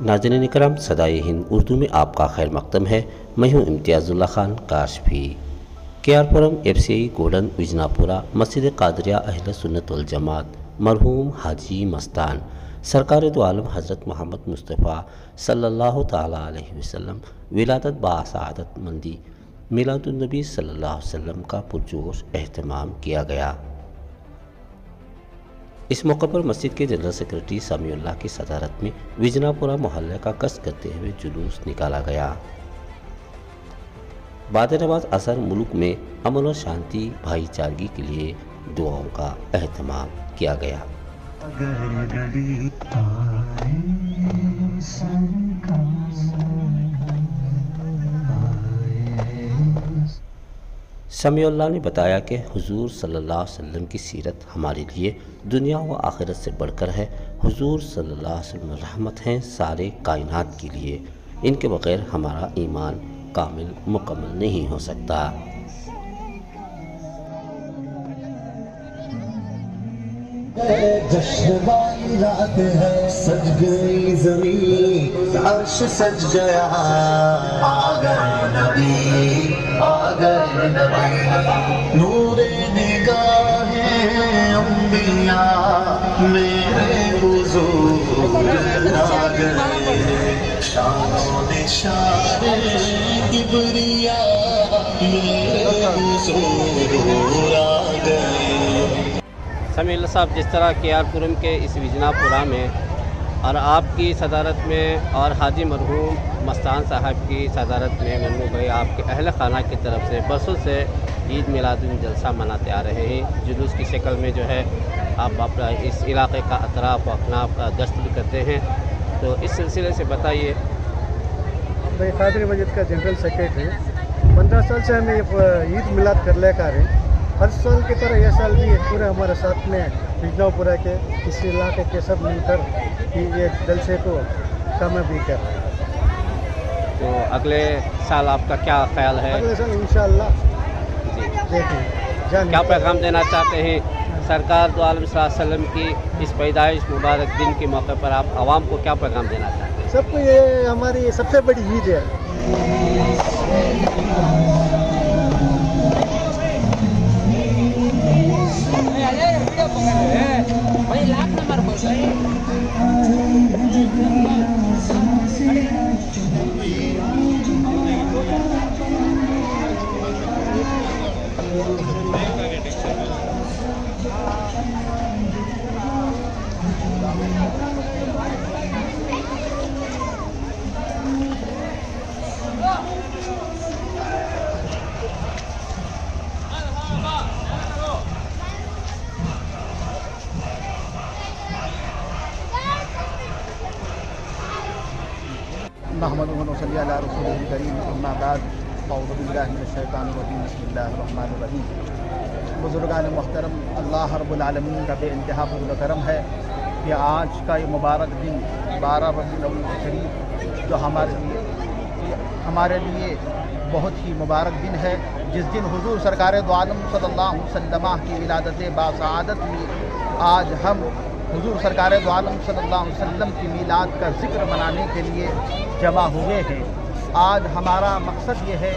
ناظرین کرام، صدائے ہند اردو میں آپ کا خیر مقدم ہے۔ میں ہوں امتیاز اللہ خان کاشفی۔ کے آر پورم FCI گولڈن وجناپورہ مسجد قادریہ اہل سنت والجماعت مرحوم حاجی مستان سرکار دو عالم حضرت محمد مصطفیٰ صلی اللہ تعالیٰ علیہ وسلم ولادت بسعادت مندی میلاد النبی صلی اللہ علیہ وسلم کا پرجوش اہتمام کیا گیا۔ اس موقع پر مسجد کے جنرل سیکرٹری سمیع اللہ کی صدارت میں وجناپورہ محلہ کا کس کرتے ہوئے جلوس نکالا گیا۔ بعد نماز عصر ملک میں امن و شانتی بھائی چارگی کے لیے دعاؤں کا اہتمام کیا گیا۔ سمیع اللہ نے بتایا کہ حضور صلی اللہ علیہ وسلم کی سیرت ہمارے لیے دنیا و آخرت سے بڑھ کر ہے۔ حضور صلی اللہ علیہ وسلم رحمت ہیں سارے کائنات کے لیے، ان کے بغیر ہمارا ایمان کامل مکمل نہیں ہو سکتا۔ جشن والی رات ہے، سج گئی زمین، عرش سج گیا، آ گئے نبی، آ گئے نبی، نور نگاہ انبیاء میرے حضور آ گئے، شان و نشان کبریاء میرے حضور آ گئے۔ سمیع اللہ صاحب، جس طرح کے آر پورم کے اس وجناپورہ میں اور آپ کی صدارت میں اور حاجی مرحوم مستان صاحب کی صدارت میں منو بھائی آپ کے اہل خانہ کی طرف سے برسوں سے عید میلاد جلسہ مناتے آ رہے ہیں، جلوس کی شکل میں جو ہے آپ اپنا اس علاقے کا اطراف و اکناف کا گشت بھی کرتے ہیں، تو اس سلسلے سے بتائیے۔ میں قادری مسجد کا جنرل سیکرٹری، 15 سال سے ہمیں عید میلاد کر لے کر رہے ہیں۔ ہر سال کی طرح یہ سال بھی پورے ہمارے ساتھ میں وجناپورہ کے اس علاقے کے سب مل کر یہ جلسے کو کامیابی کر رہے ہیں۔ تو اگلے سال آپ کا کیا خیال ہے؟ اگلے سال انشاءاللہ جی دیکھیں کیا پیغام دینا چاہتے ہیں سرکار دو عالم صلی اللہ علیہ وسلم کی اس پیدائش مبارک دن کے موقع پر آپ عوام کو کیا پیغام دینا چاہتے ہیں؟ سب کو یہ ہماری سب سے بڑی عید ہے۔ نحمدہ و نصلی علی رسولہ الکریم، اما بعد، اعوذ باللہ من الشیطان الرجیم، بسم اللہ الرحمن الرحیم۔ بزرگان محترم، اللہ رب العالمین کا بے انتہا فضل و کرم ہے کہ آج کا یہ مبارک دن 12 ربیع الاول شریف جو ہمارے لیے بہت ہی مبارک دن ہے، جس دن حضور سرکار دو عالم صلی اللہ علیہ وسلم کی ولادت بسعادت میں آج ہم حضور سرکار دو عالم صلی اللہ علیہ وسلم کی میلاد کا ذکر منانے کے لیے جمع ہوئے ہیں۔ آج ہمارا مقصد یہ ہے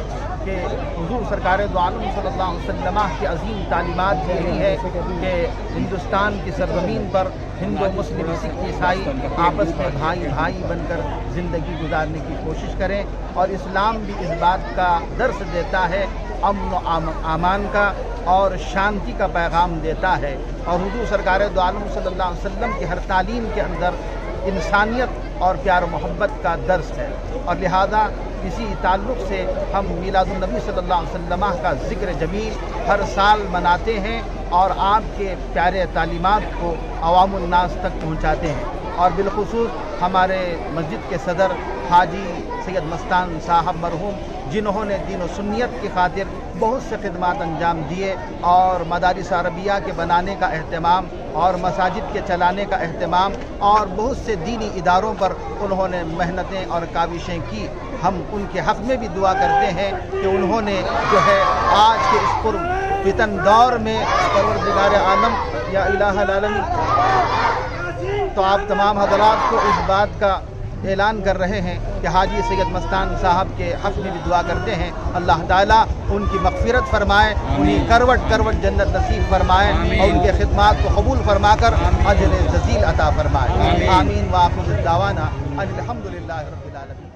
کہ حضور سرکار دو عالم صلی اللہ علیہ وسلم کی عظیم تعلیمات یہ ہے کہ ہندوستان کی سرزمین پر ہندو مسلم سکھ عیسائی آپس میں بھائی بھائی بن کر زندگی گزارنے کی کوشش کریں، اور اسلام بھی اس بات کا درس دیتا ہے، امن و امان کا اور شانتی کا پیغام دیتا ہے، اور حضور سرکار دو عالم صلی اللہ علیہ وسلم کی ہر تعلیم کے اندر انسانیت اور پیار و محبت کا درس ہے، اور لہذا اسی تعلق سے ہم میلاد النبی صلی اللہ علیہ وسلم کا ذکر جمیل ہر سال مناتے ہیں اور آپ کے پیارے تعلیمات کو عوام الناس تک پہنچاتے ہیں، اور بالخصوص ہمارے مسجد کے صدر حاجی سید مستان صاحب مرحوم، جنہوں نے دین و سنیت کی خاطر بہت سے خدمات انجام دیے اور مدارس عربیہ کے بنانے کا اہتمام اور مساجد کے چلانے کا اہتمام اور بہت سے دینی اداروں پر انہوں نے محنتیں اور کاوشیں کی۔ ہم ان کے حق میں بھی دعا کرتے ہیں کہ انہوں نے جو ہے آج کے اس فتن دور میں پروردگار عالم یا الہ العالمین تو آپ تمام حضرات کو اس بات کا اعلان کر رہے ہیں کہ حاجی سید مستان صاحب کے حق میں بھی دعا کرتے ہیں اللہ تعالیٰ ان کی مغفرت فرمائے، انہیں کروٹ کروٹ جنت نصیب فرمائے اور ان کے خدمات کو قبول فرما کر اجر جزیل عطا فرمائے۔ آمین وآخر دعوانا الحمدللہ رب العالمین۔